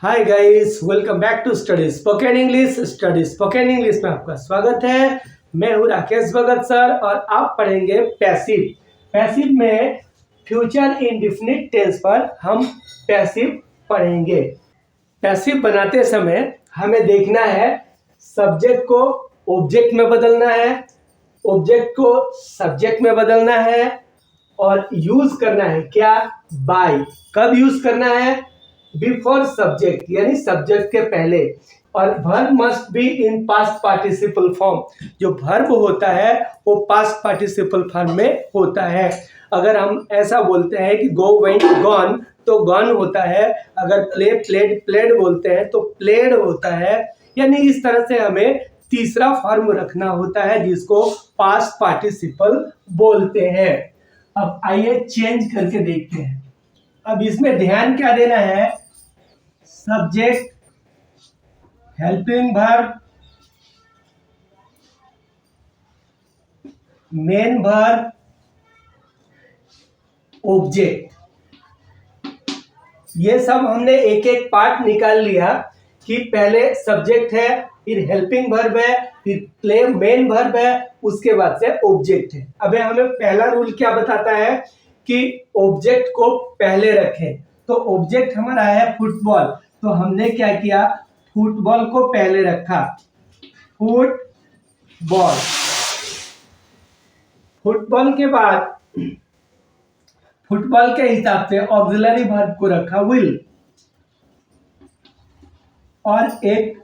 Hi guys, welcome back to study spoken English में आपका स्वागत है। मैं हूँ राकेश भगत सर और आप पढ़ेंगे पैसिव। पैसिव में फ्यूचर इंडेफिनिट टेंस पर हम पैसिव पढ़ेंगे। पैसिव बनाते समय हमें देखना है सब्जेक्ट को ऑब्जेक्ट में बदलना है, ऑब्जेक्ट को सब्जेक्ट में बदलना है और यूज करना है क्या, बाय। कब यूज करना है? बिफोर सब्जेक्ट यानी सब्जेक्ट के पहले। और verb must be in past participle form. जो वर्ब होता है वो पास्ट पार्टिसिपल फॉर्म में होता है। अगर हम ऐसा बोलते हैं कि गो वेंट गॉन तो गॉन होता है। अगर प्ले प्लेड प्लेड बोलते हैं तो प्लेड होता है। यानी इस तरह से हमें तीसरा फॉर्म रखना होता है जिसको पास्ट पार्टिसिपल बोलते हैं। अब आइए चेंज करके देखते हैं। अब इसमें ध्यान क्या देना है? Subject, helping verb, main verb, object, ये सब हमने एक एक पार्ट निकाल लिया कि पहले सब्जेक्ट है, फिर हेल्पिंग वर्ब है, फिर प्ले मेन वर्ब है, उसके बाद से ऑब्जेक्ट है। अब हमें पहला रूल क्या बताता है कि ऑब्जेक्ट को पहले रखें। तो ऑब्जेक्ट हमारा है फुटबॉल, तो हमने क्या किया? फुटबॉल को पहले रखा। फुटबॉल, फुटबॉल के बाद फुटबॉल के हिसाब से ऑक्सिलरी वर्ब को रखा विल, और एक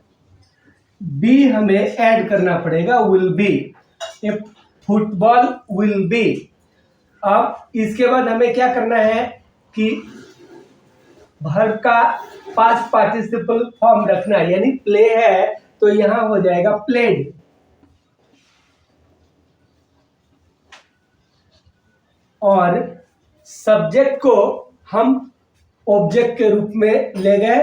बी हमें ऐड करना पड़ेगा, will be. A football will be. अब इसके बाद हमें क्या करना है कि वर्ब का पास्ट पार्टिसिपल फॉर्म रखना है। यानी प्ले है तो यहां हो जाएगा प्लेड। और सब्जेक्ट को हम ऑब्जेक्ट के रूप में ले गए,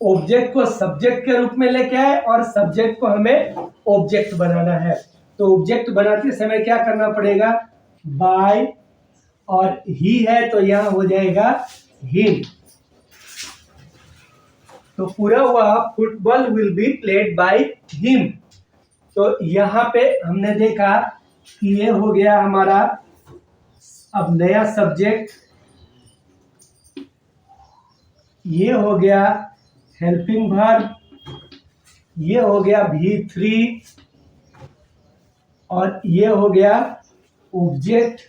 ऑब्जेक्ट को सब्जेक्ट के रूप में लेके आए और सब्जेक्ट को हमें ऑब्जेक्ट बनाना है। तो ऑब्जेक्ट बनाते समय क्या करना पड़ेगा? बाय, और ही है तो यहां हो जाएगा हिम। तो पूरा हुआ football will be played by him. तो यहां पे हमने देखा कि ये हो गया हमारा अब नया सब्जेक्ट, ये हो गया हेल्पिंग वर्ब, ये हो गया V3, और ये हो गया ऑब्जेक्ट,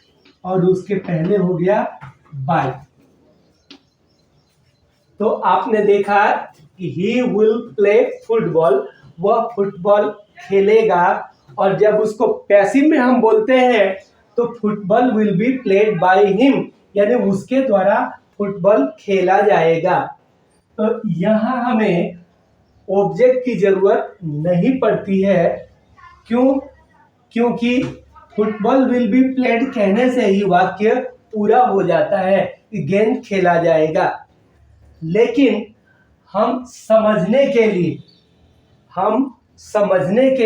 और उसके पहले हो गया बाय। तो आपने देखा कि ही विल प्ले फुटबॉल, वह फुटबॉल खेलेगा। और जब उसको पैसिव में हम बोलते हैं तो football will be played by him, यानी उसके द्वारा फुटबॉल खेला जाएगा। तो यहां हमें ऑब्जेक्ट की जरूरत नहीं पड़ती है। क्यों? क्योंकि फुटबॉल विल बी प्लेड कहने से ही वाक्य पूरा हो जाता है कि गेम खेला जाएगा। लेकिन हम समझने के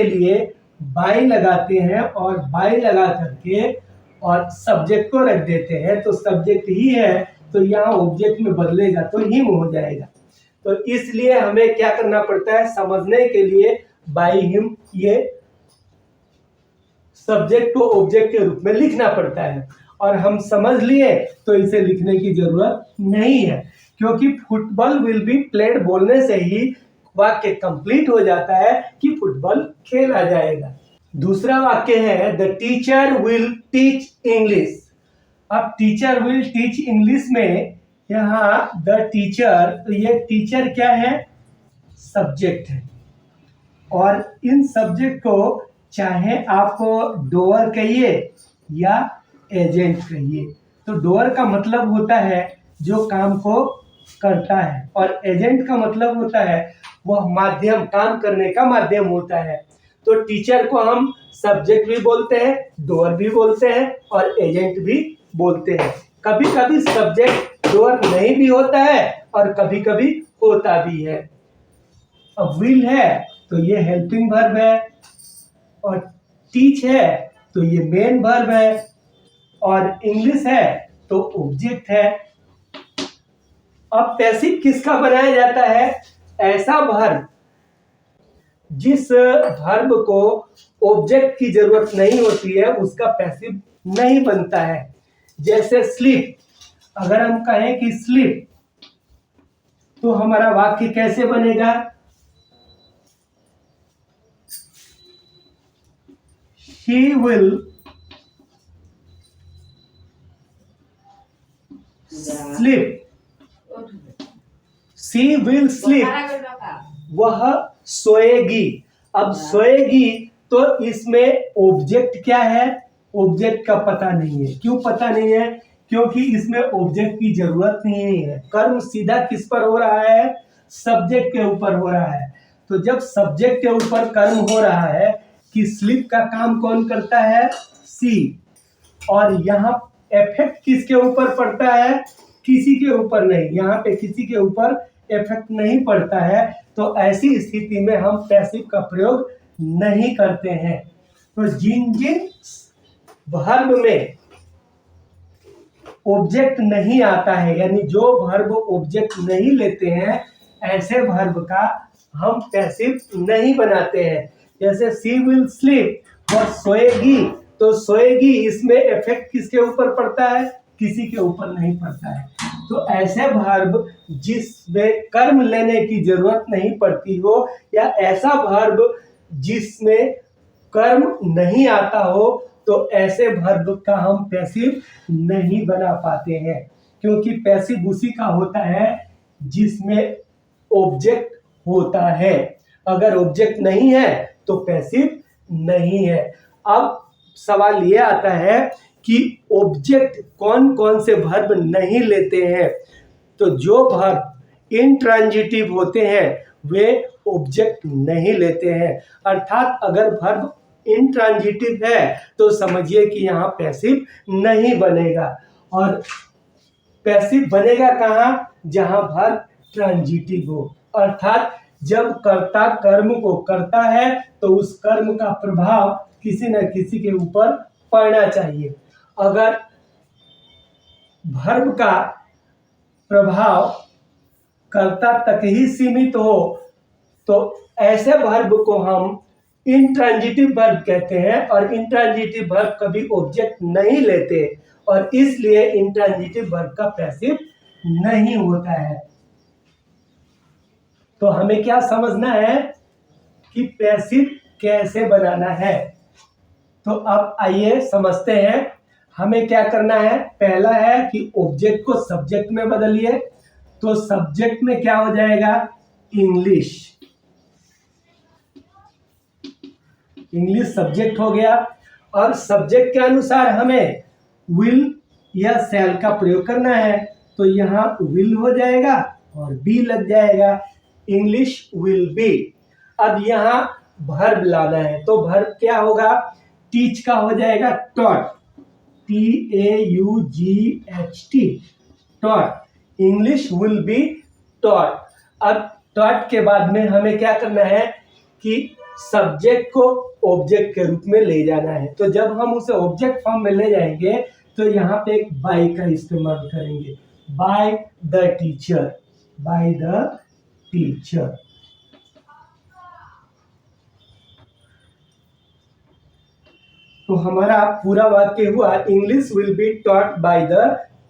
लिए बाय लगाते हैं, और बाय लगा करके और सब्जेक्ट को रख देते हैं। तो सब्जेक्ट ही है तो यहाँ ऑब्जेक्ट में बदलेगा तो हिम हो जाएगा। तो इसलिए हमें क्या करना पड़ता है? समझने के लिए बाय हिम ये सब्जेक्ट को ऑब्जेक्ट के रूप में लिखना पड़ता है। और हम समझ लिए तो इसे लिखने की जरूरत नहीं है, क्योंकि फुटबॉल विल बी प्लेड बोलने से ही वाक्य कंप्लीट हो जाता है कि फुटबॉल खेला जाएगा। दूसरा वाक्य है the teacher will teach English. अब टीचर विल टीच इंग्लिश में यहाँ द टीचर, तो ये टीचर क्या है? सब्जेक्ट है। और इन सब्जेक्ट को चाहे आप डोअर कहिए या एजेंट कहिए। तो डोअर का मतलब होता है जो काम को करता है, और एजेंट का मतलब होता है वह माध्यम, काम करने का माध्यम होता है। तो टीचर को हम सब्जेक्ट भी बोलते हैं, डोअर भी बोलते हैं, और एजेंट भी बोलते हैं। कभी कभी सब्जेक्ट डोअर नहीं भी होता है और कभी कभी होता भी है। अब विल है तो ये हेल्पिंग वर्ब है, और टीच है तो ये मेन वर्ब है, और इंग्लिश है तो ऑब्जेक्ट है। अब पैसिव किसका बनाया जाता है? ऐसा वर्ब जिस वर्ब को ऑब्जेक्ट की जरूरत नहीं होती है उसका पैसिव नहीं बनता है। जैसे स्लीप, अगर हम कहें कि स्लीप, तो हमारा वाक्य कैसे बनेगा? She will sleep. She will sleep. वह सोएगी। अब सोएगी तो इसमें ऑब्जेक्ट क्या है? ऑब्जेक्ट का पता नहीं है। क्यों पता नहीं है? क्योंकि इसमें ऑब्जेक्ट की जरूरत नहीं है। कर्म सीधा किस पर हो रहा है? सब्जेक्ट के ऊपर हो रहा है। तो जब सब्जेक्ट के ऊपर कर्म हो रहा है कि स्लीप का काम कौन करता है? सी। और यहाँ इफेक्ट किसके ऊपर पड़ता है? किसी के ऊपर नहीं। यहाँ पे किसी के ऊपर इफेक्ट नहीं पड़ता है। तो ऐसी स्थिति में हम पैसिव का प्रयोग नहीं करते हैं। तो जिन जिन वर्ब में ऑब्जेक्ट नहीं आता है, यानी जो वर्ब ऑब्जेक्ट नहीं लेते हैं, ऐसे वर्ब का हम पैसिव नहीं बनाते हैं। जैसे सी विल स्लीप, वह सोएगी, तो सोएगी इसमें इफेक्ट किसके ऊपर पड़ता है? किसी के ऊपर नहीं पड़ता है। तो ऐसे वर्ब जिसमें कर्म लेने की जरूरत नहीं पड़ती हो, या ऐसा वर्ब जिसमें कर्म नहीं आता हो, तो ऐसे वर्ब का हम पैसिव नहीं बना पाते हैं। क्योंकि पैसिव उसी का होता है जिसमें ऑब्जेक्ट होता है। अगर ऑब्जेक्ट नहीं है तो पैसिव नहीं है। अब सवाल ये आता है कि ऑब्जेक्ट कौन कौन से वर्ब नहीं लेते हैं? तो जो वर्ब इंट्रांजिटिव होते हैं वे ऑब्जेक्ट नहीं लेते हैं। अर्थात अगर वर्ब इंट्रांजिटिव है तो समझिए कि यहाँ पैसिव नहीं बनेगा। और पैसिव बनेगा कहाँ? जहाँ वर्ब ट्रांजिटिव हो। अर्थात जब कर्ता कर्म को करता है तो उस कर्म का प्रभाव किसी न किसी के ऊपर पड़ना चाहिए। अगर वर्ब का प्रभाव कर्ता तक ही सीमित हो तो ऐसे वर्ब को हम इंट्रांजिटिव वर्ब कहते हैं। और इंट्रांजिटिव वर्ब कभी ऑब्जेक्ट नहीं लेते और इसलिए इंट्रांजिटिव वर्ब का पैसिव नहीं होता है। तो हमें क्या समझना है कि पैसिव कैसे बनाना है? तो अब आइए समझते हैं। हमें क्या करना है? पहला है कि ऑब्जेक्ट को सब्जेक्ट में बदलिए। तो सब्जेक्ट में क्या हो जाएगा? इंग्लिश। इंग्लिश सब्जेक्ट हो गया। और सब्जेक्ट के अनुसार हमें विल या शैल का प्रयोग करना है। तो यहाँ विल हो जाएगा और बी लग जाएगा। English will be. अब यहाँ वर्ब लाना है तो वर्ब क्या होगा? टीच का हो जाएगा taught, TAUGHT, taught. English will be taught. अब टॉट के बाद में हमें क्या करना है कि सब्जेक्ट को ऑब्जेक्ट के रूप में ले जाना है। तो जब हम उसे ऑब्जेक्ट फॉर्म में ले जाएंगे तो यहाँ पे एक बाय का इस्तेमाल करेंगे। By the teacher, by the teacher. तो हमारा पूरा वाक्य हुआ English will be taught by the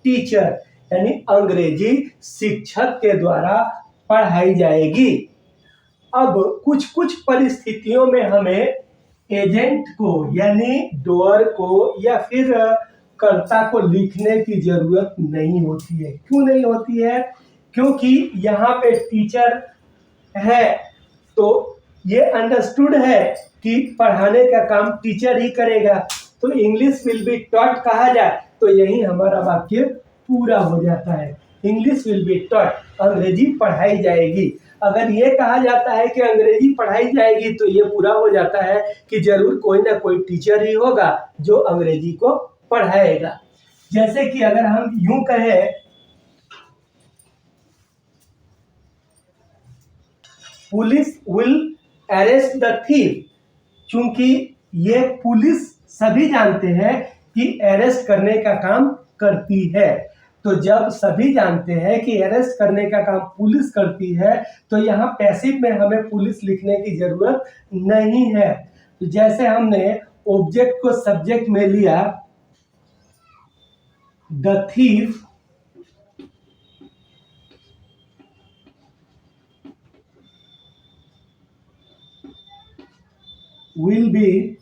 teacher, यानी अंग्रेजी शिक्षक के द्वारा पढ़ाई जाएगी। अब कुछ कुछ परिस्थितियों में हमें एजेंट को यानी डोअर को या फिर कर्ता को लिखने की जरूरत नहीं होती है। क्यों नहीं होती है? क्योंकि यहाँ पे टीचर है तो ये अंडरस्टूड है कि पढ़ाने का काम टीचर ही करेगा। तो इंग्लिश विल बी टॉट कहा जाए तो यही हमारा वाक्य पूरा हो जाता है। इंग्लिश विल बी टॉट, अंग्रेजी पढ़ाई जाएगी। अगर ये कहा जाता है कि अंग्रेजी पढ़ाई जाएगी तो ये पूरा हो जाता है कि जरूर कोई ना कोई टीचर ही होगा जो अंग्रेजी को पढ़ाएगा। जैसे कि अगर हम यूं कहें, police will arrest the thief, क्योंकि ये पुलिस सभी जानते हैं कि अरेस्ट करने का काम करती है। तो जब सभी जानते हैं कि अरेस्ट करने का काम पुलिस करती है, तो यहाँ पैसिव में हमें पुलिस लिखने की जरूरत नहीं है। तो जैसे हमने ऑब्जेक्ट को सब्जेक्ट में लिया, the thief will be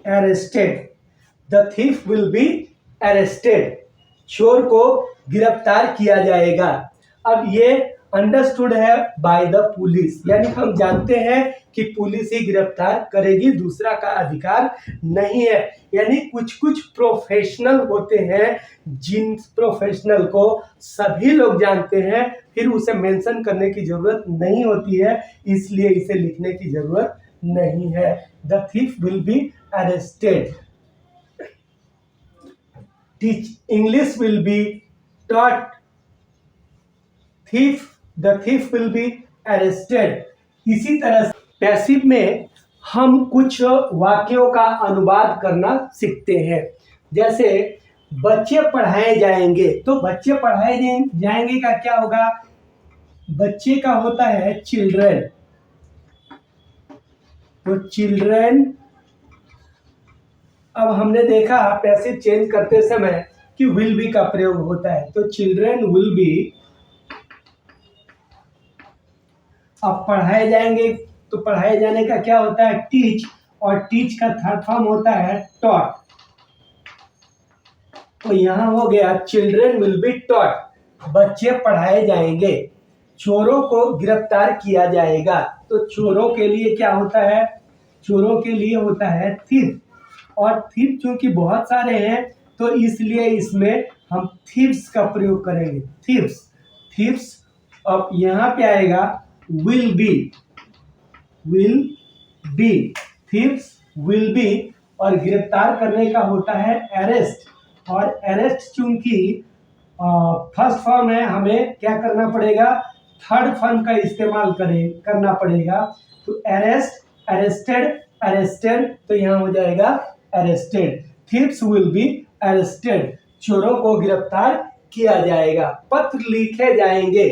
arrested. The thief will be arrested. चोर को गिरफ्तार किया जाएगा। अब ये अंडरस्टूड है बाय द पुलिस, यानी हम जानते हैं कि पुलिस ही गिरफ्तार करेगी, दूसरा का अधिकार नहीं है। यानी कुछ कुछ प्रोफेशनल होते हैं जिन प्रोफेशनल को सभी लोग जानते हैं, फिर उसे मेंशन करने की जरूरत नहीं होती है, इसलिए इसे लिखने की जरूरत नहीं है। The thief will be arrested. English will be taught. The thief will be arrested। इसी तरह से पैसिव में हम कुछ वाक्यों का अनुवाद करना सीखते हैं। जैसे बच्चे पढ़ाए जाएंगे, तो बच्चे पढ़ाए जाएंगे का क्या होगा? बच्चे का होता है चिल्ड्रन, तो चिल्ड्रन। अब हमने देखा पैसिव चेंज करते समय कि विल बी का प्रयोग होता है, तो चिल्ड्रन विल बी। अब पढ़ाए जाएंगे, तो पढ़ाए जाने का क्या होता है? टीच, और टीच का थर्ड फॉर्म होता है टॉट। तो यहां हो गया चिल्ड्रन विल बी टॉट, बच्चे पढ़ाए जाएंगे। चोरों को गिरफ्तार किया जाएगा, तो चोरों के लिए क्या होता है? चोरों के लिए होता है थीफ, और थीफ चूंकि बहुत सारे हैं तो इसलिए इसमें हम थीव्स का प्रयोग करेंगे। थीव्स। अब यहाँ पे आएगा will be, thieves will be, और गिरफ्तार करने का होता है अरेस्ट, और अरेस्ट चूंकि फर्स्ट फॉर्म है, हमें क्या करना पड़ेगा? थर्ड फॉर्म का इस्तेमाल करना पड़ेगा। तो अरेस्ट, अरेस्टेड, तो यहाँ हो जाएगा arrested. Thieves will be arrested, चोरों को गिरफ्तार किया जाएगा। पत्र लिखे जाएंगे,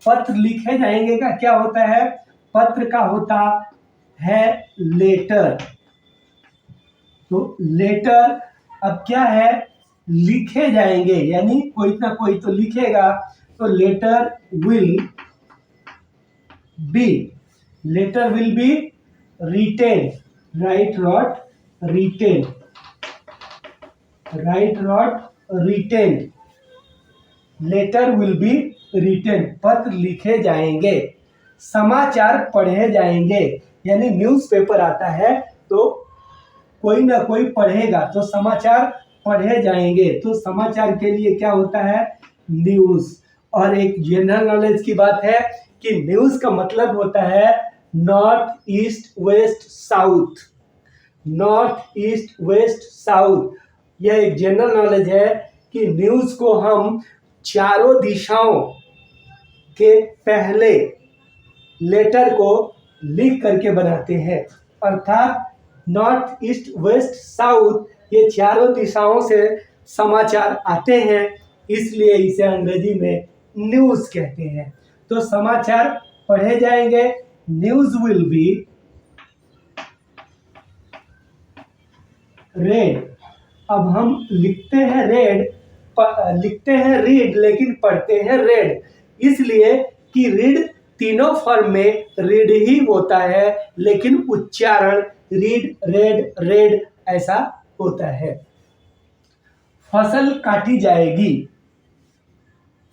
पत्र लिखे जाएंगे का क्या होता है? पत्र का होता है लेटर, तो लेटर। अब क्या है? लिखे जाएंगे, यानी कोई ना कोई तो लिखेगा, तो letter will be written. Write wrote written. Letter will be written, पत्र लिखे जाएंगे। समाचार पढ़े जाएंगे, यानी न्यूज़पेपर आता है तो कोई ना कोई पढ़ेगा, तो समाचार पढ़े जाएंगे। तो समाचार के लिए क्या होता है? न्यूज़। और एक जनरल नॉलेज की बात है कि न्यूज़ का मतलब होता है north east west south. North east west south, यह एक जनरल नॉलेज है कि न्यूज़ को हम चारों दिशाओं के पहले लेटर को लिख करके बनाते हैं, अर्थात नॉर्थ ईस्ट वेस्ट साउथ, ये चारों दिशाओं से समाचार आते हैं, इसलिए इसे अंग्रेजी में न्यूज़ कहते हैं। तो समाचार पढ़े जाएंगे, न्यूज़ विल बी रेड। अब हम लिखते हैं रीड, लेकिन पढ़ते हैं रेड, इसलिए कि रीड तीनों फॉर्म में रीड ही होता है, लेकिन उच्चारण रीड, रेड ऐसा होता है। फसल काटी जाएगी,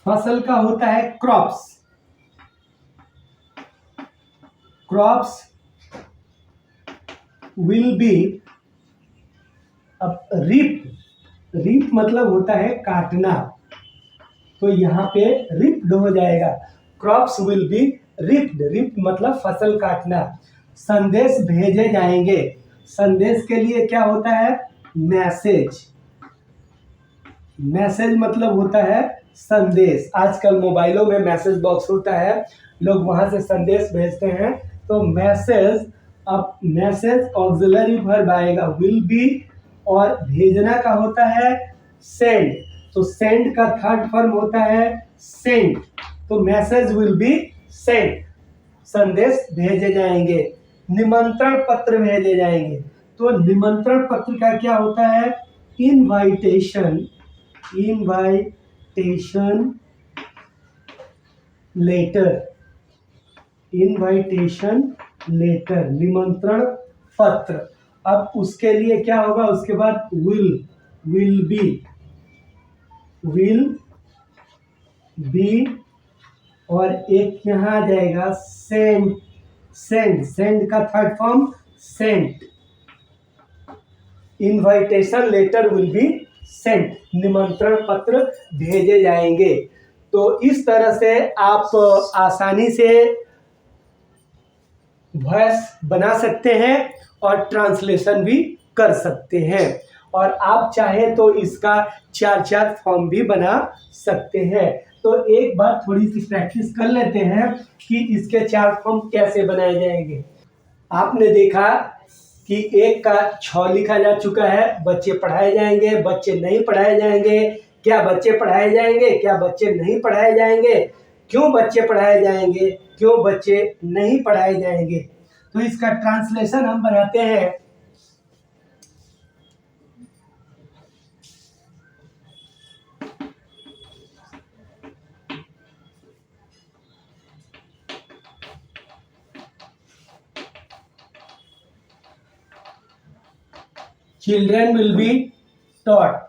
फसल का होता है क्रॉप्स। Crops will be. अब रिप मतलब होता है काटना, तो यहाँ पे रिप्ड हो जाएगा। क्रॉप्स विल बी रिप्ड मतलब फसल काटना। संदेश भेजे जाएंगे, संदेश के लिए क्या होता है? मैसेज मतलब होता है संदेश, आजकल मोबाइलों में मैसेज बॉक्स होता है, लोग वहां से संदेश भेजते हैं। तो मैसेज, अब मैसेज ऑक्सिलरी वर्ब आएगा विल बी, और भेजना का होता है सेंड। तो सेंड का थर्ड फॉर्म होता है सेंड। तो मैसेज विल बी सेंड, संदेश भेजे जाएंगे। निमंत्रण पत्र भेजे जाएंगे। तो निमंत्रण पत्र का क्या होता है? Invitation, invitation letter, invitation letter, निमंत्रण पत्र। अब उसके लिए क्या होगा? उसके बाद विल बी, और एक यहाँ आ जाएगा सेंड का third form sent. Invitation letter will be sent, निमंत्रण पत्र भेजे जाएंगे। तो इस तरह से आप आसानी से वॉइस बना सकते हैं और ट्रांसलेशन भी कर सकते हैं। और आप चाहें तो इसका 4 फॉर्म भी बना सकते हैं। तो एक बार थोड़ी सी प्रैक्टिस कर लेते हैं कि इसके 4 फॉर्म कैसे बनाए जाएंगे। आपने देखा कि एक का 6 लिखा जा चुका है, बच्चे पढ़ाए जाएंगे, बच्चे नहीं पढ़ाए जाएंगे। क्या बच्चे पढ़ाए जाएंगे? क्या बच्चे नहीं पढ़ाए जाएंगे? क्यों बच्चे पढ़ाए जाएंगे? क्यों बच्चे नहीं पढ़ाए जाएंगे? तो इसका ट्रांसलेशन हम बनाते हैं। Children will be taught.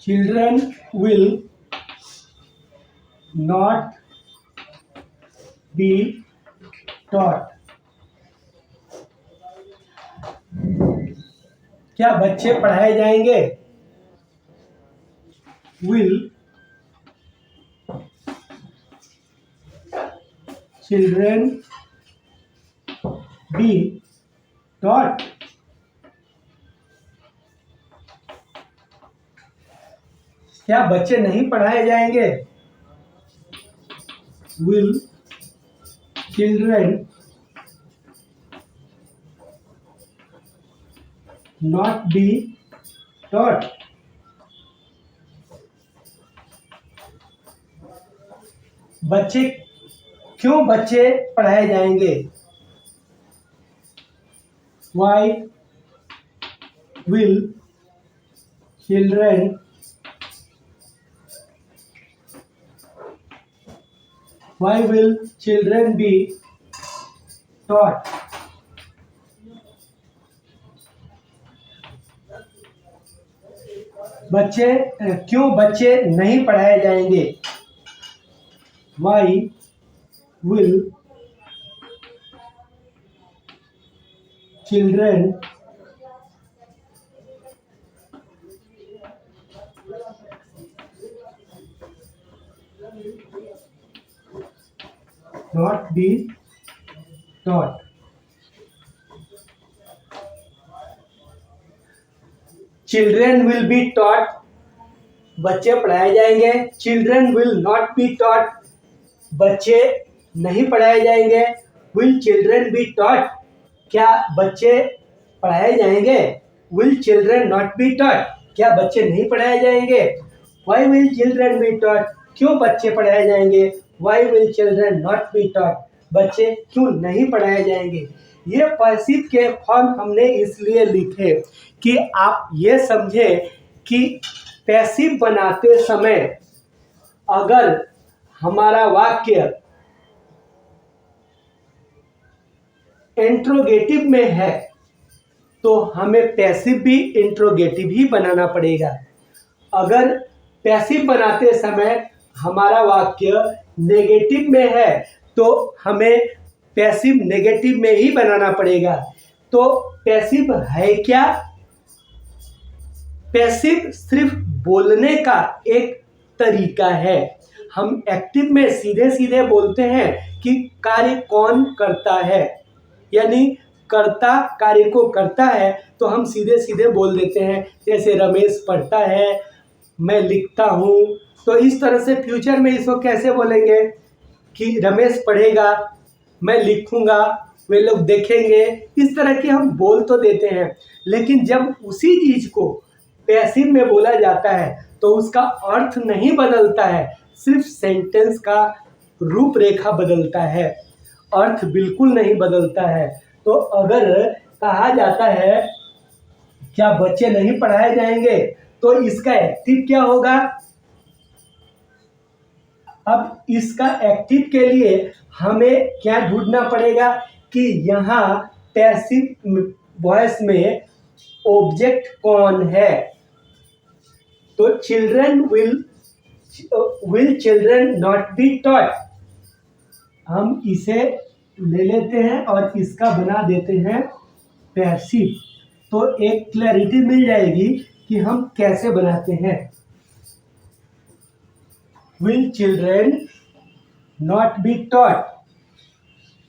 Children will not be taught. क्या बच्चे पढ़ाए जाएंगे? Will children be taught? क्या बच्चे नहीं पढ़ाए जाएंगे? Will children not be taught? बच्चे, क्यों बच्चे पढ़ाए जाएंगे? Why will children be taught? बच्चे, क्यों बच्चे नहीं पढ़ाए जाएंगे? Why will children not be taught? Children will be taught, बच्चे पढ़ाए जाएंगे। Children will not be taught, बच्चे नहीं पढ़ाए जाएंगे। Will children be taught, क्या बच्चे पढ़ाए जाएंगे? Will children not be taught, क्या बच्चे नहीं पढ़ाए जाएंगे? Why will children be taught, क्यों बच्चे पढ़ाए जाएंगे? Why will children not be taught, बच्चे क्यों नहीं पढ़ाए जाएंगे? ये पैसिव के फॉर्म हमने इसलिए लिखे कि आप ये समझे कि पैसिव बनाते समय अगर हमारा वाक्य इंट्रोगेटिव में है तो हमें पैसिव भी इंट्रोगेटिव ही बनाना पड़ेगा। अगर पैसिव बनाते समय हमारा वाक्य नेगेटिव में है तो हमें पैसिव नेगेटिव में ही बनाना पड़ेगा। तो पैसिव है क्या? पैसिव सिर्फ बोलने का एक तरीका है। हम एक्टिव में सीधे सीधे बोलते हैं कि कार्य कौन करता है, यानी कर्ता कार्य को करता है तो हम सीधे सीधे बोल देते हैं, जैसे रमेश पढ़ता है, मैं लिखता हूँ। तो इस तरह से फ्यूचर में इसको कैसे बोलेंगे कि रमेश पढ़ेगा, मैं लिखूँगा, वे लोग देखेंगे। इस तरह की हम बोल तो देते हैं, लेकिन जब उसी चीज़ को पैसिव में बोला जाता है तो उसका अर्थ नहीं बदलता है, सिर्फ सेंटेंस का रूपरेखा बदलता है, अर्थ बिल्कुल नहीं बदलता है। तो अगर कहा जाता है क्या बच्चे नहीं पढ़ाए जाएंगे, तो इसका एक्टिव क्या होगा? अब इसका एक्टिव के लिए हमें क्या ढूंढना पड़ेगा कि यहाँ पैसिव वॉइस में ऑब्जेक्ट कौन है। तो children will children not be taught, हम इसे ले लेते हैं और इसका बना देते हैं पैसिव। तो एक क्लैरिटी मिल जाएगी कि हम कैसे बनाते हैं। Will children not be taught,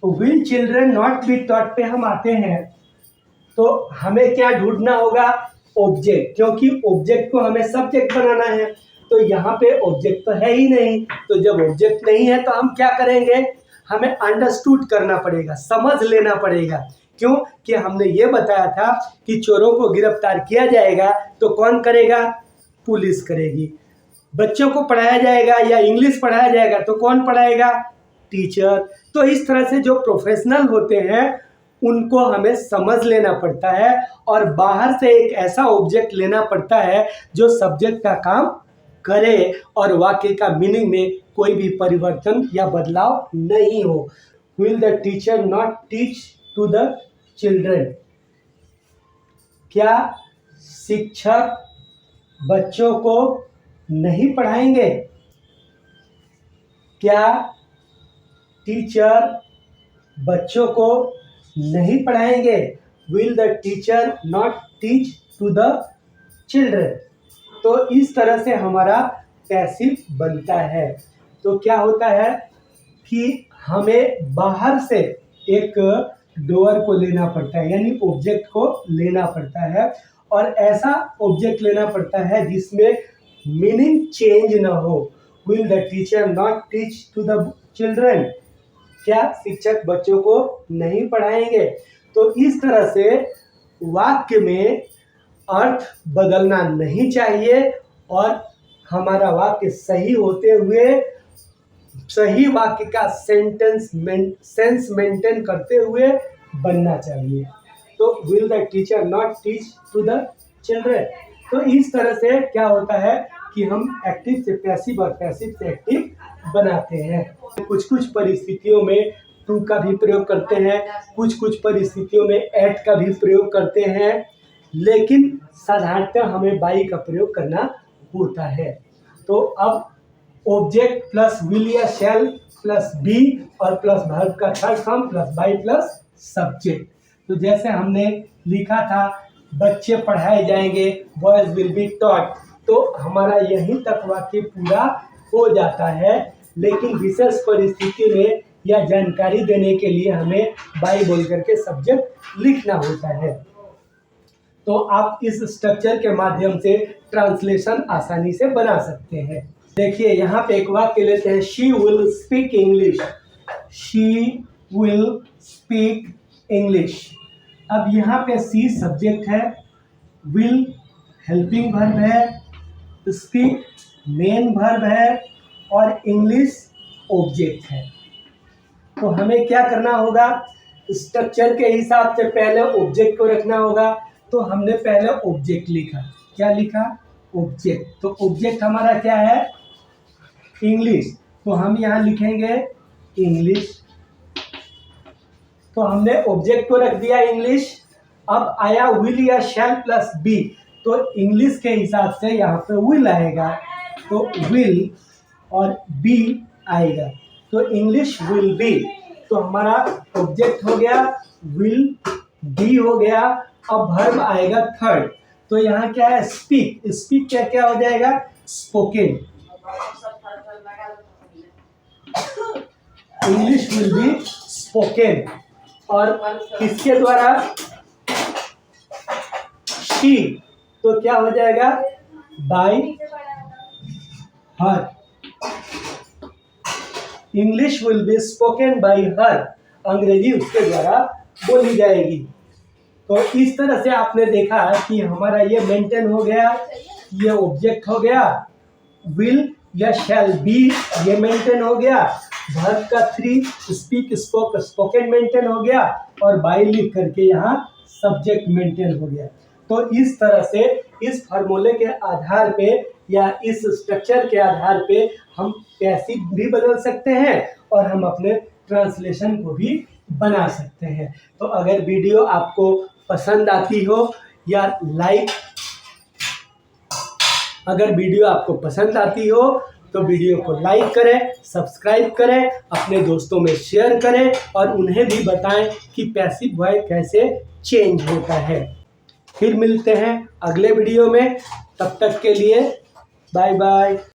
will children not be taught पे हम आते हैं तो हमें क्या ढूंढना होगा? ऑब्जेक्ट, क्योंकि ऑब्जेक्ट को हमें सब्जेक्ट बनाना है। तो यहाँ पे ऑब्जेक्ट तो है ही नहीं, तो जब ऑब्जेक्ट नहीं है तो हम क्या करेंगे? हमें अंडरस्टूड करना पड़ेगा, समझ लेना पड़ेगा। क्यों कि हमने ये बताया था कि चोरों को गिरफ्तार किया जाएगा तो कौन करेगा? पुलिस करेगी। बच्चों को पढ़ाया जाएगा या इंग्लिश पढ़ाया जाएगा तो कौन पढ़ाएगा? टीचर। तो इस तरह से जो प्रोफेशनल होते हैं उनको हमें समझ लेना पड़ता है और बाहर से एक ऐसा ऑब्जेक्ट लेना पड़ता है जो सब्जेक्ट का काम करे और वाक्य का मीनिंग में कोई भी परिवर्तन या बदलाव नहीं हो। Will the teacher not teach to the children, क्या शिक्षक बच्चों को नहीं पढ़ाएंगे? क्या टीचर बच्चों को नहीं पढ़ाएंगे? Will the teacher not teach to the children. तो इस तरह से हमारा पैसिव बनता है। तो क्या होता है कि हमें बाहर से एक डोअर को लेना पड़ता है, यानी ऑब्जेक्ट को लेना पड़ता है, और ऐसा ऑब्जेक्ट लेना पड़ता है जिसमें मीनिंग चेंज ना हो। Will the teacher not teach to the children, क्या शिक्षक बच्चों को नहीं पढ़ाएंगे? तो इस तरह से वाक्य में अर्थ बदलना नहीं चाहिए और हमारा वाक्य सही होते हुए सही वाक्य का सेंस मेंटेन करते हुए बनना चाहिए। तो will the teacher not teach to the children. तो इस तरह से क्या होता है कि हम एक्टिव से पैसिव और पैसिव से एक्टिव बनाते हैं। कुछ कुछ परिस्थितियों में टू का भी प्रयोग करते हैं, कुछ कुछ परिस्थितियों में एट का भी प्रयोग करते हैं, लेकिन साधारणतः हमें बाई का प्रयोग करना होता है। तो अब ऑब्जेक्ट प्लस विल या शैल प्लस बी और प्लस वर्ब का third form plus by plus subject. तो जैसे हमने लिखा था बच्चे पढ़ाए जाएंगे, बॉयज विल बी टॉट, तो हमारा यहीं तक वाक्य पूरा हो जाता है। लेकिन विशेष परिस्थिति में या जानकारी देने के लिए हमें बाई बोल करके सब्जेक्ट लिखना होता है। तो आप इस स्ट्रक्चर के माध्यम से ट्रांसलेशन आसानी से बना सकते हैं। देखिए यहाँ पे एक वाक्य लेते हैं, she will speak English, she will speak English. अब यहाँ पे सी सब्जेक्ट है, विल हेल्पिंग वर्ब है, स्पीक मेन वर्ब है और इंग्लिश ऑब्जेक्ट है। तो हमें क्या करना होगा? स्ट्रक्चर के हिसाब से पहले ऑब्जेक्ट को रखना होगा। तो हमने पहले ऑब्जेक्ट लिखा, क्या लिखा? ऑब्जेक्ट। तो ऑब्जेक्ट हमारा क्या है? इंग्लिश। तो हम यहाँ लिखेंगे इंग्लिश। तो हमने ऑब्जेक्ट को रख दिया इंग्लिश। अब आया विल या शैल प्लस बी, तो इंग्लिश के हिसाब से यहाँ पे विल आएगा, तो विल और बी आएगा, तो इंग्लिश विल बी। तो हमारा ऑब्जेक्ट हो गया, विल बी हो गया। अब वर्ब आएगा थर्ड, तो यहाँ क्या है? स्पीक। स्पीक क्या क्या हो जाएगा? Spoken. English will be spoken. और किसके द्वारा, शी, तो क्या हो जाएगा, bye her. English will be spoken by हर, अंग्रेजी उसके द्वारा बोली जाएगी। तो इस तरह से आपने देखा कि हमारा ये मेंटेन हो गया, ये ऑब्जेक्ट हो गया, विल या शैल बी ये मेंटेन हो गया, वर्ब का 3 स्पीक स्पोक स्पोकन मेंटेन हो गया, और बाय लिख करके यहाँ सब्जेक्ट मेंटेन हो गया। तो इस तरह से इस फार्मूले के आधार पे या इस स्ट्रक्चर के आधार पे हम पैसिव भी बदल सकते हैं और हम अपने ट्रांसलेशन को भी बना सकते हैं। तो अगर वीडियो आपको पसंद आती हो या अगर वीडियो आपको पसंद आती हो तो वीडियो को लाइक करें, सब्सक्राइब करें, अपने दोस्तों में शेयर करें और उन्हें भी बताएं कि पैसिव वॉइस कैसे चेंज होता है। फिर मिलते हैं अगले वीडियो में, तब तक के लिए बाय बाय।